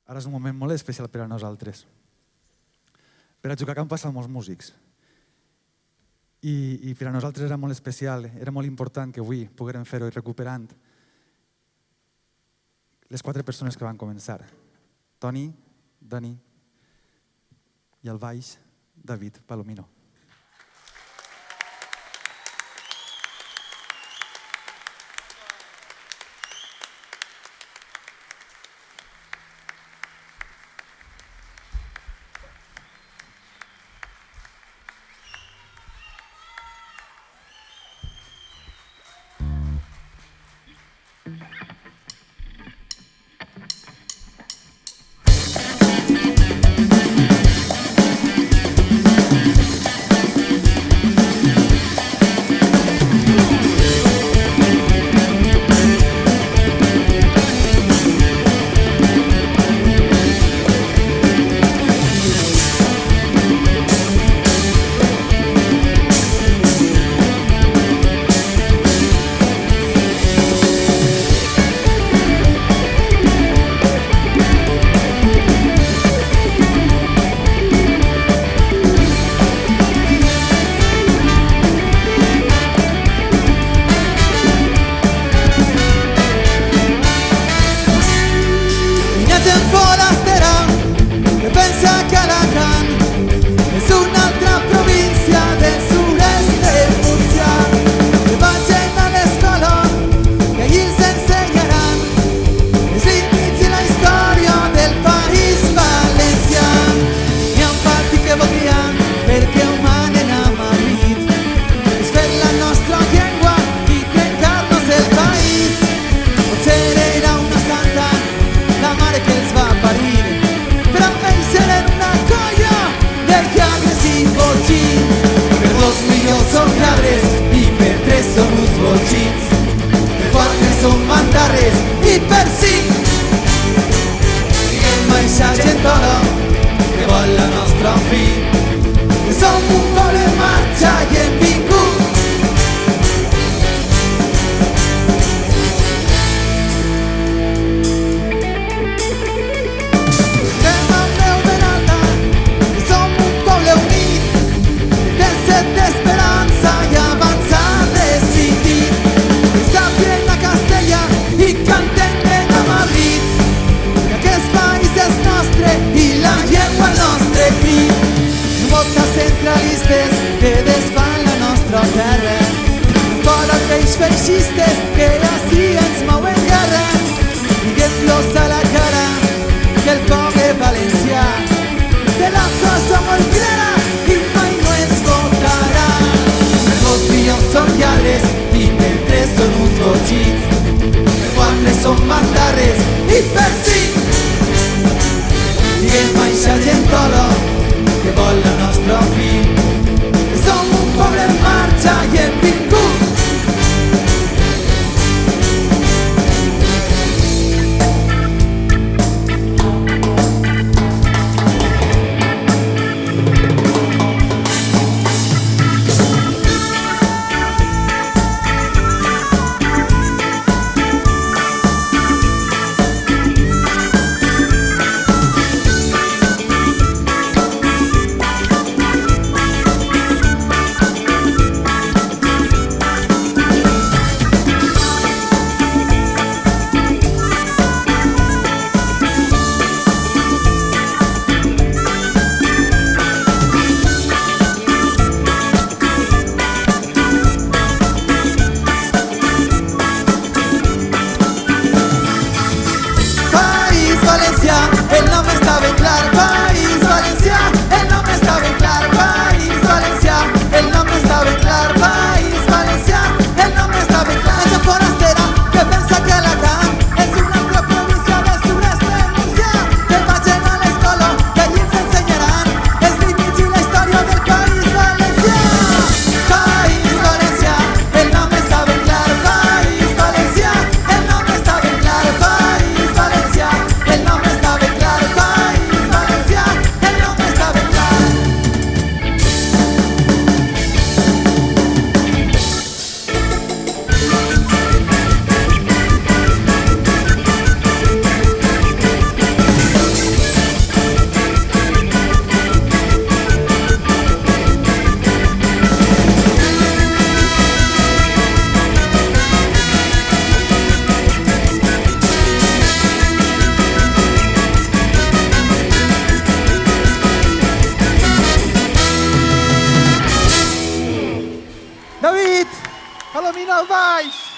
Ara és un moment molt especial per a nosaltres. Per a Jucacà han passat molts músics. I per a nosaltres era molt especial, era molt important que avui poguérem fer-ho i recuperant les 4 persones que van començar. Toni, Dani i al baix, David Palomino. La mare que els va parir, però ells eren una Palomino al baix!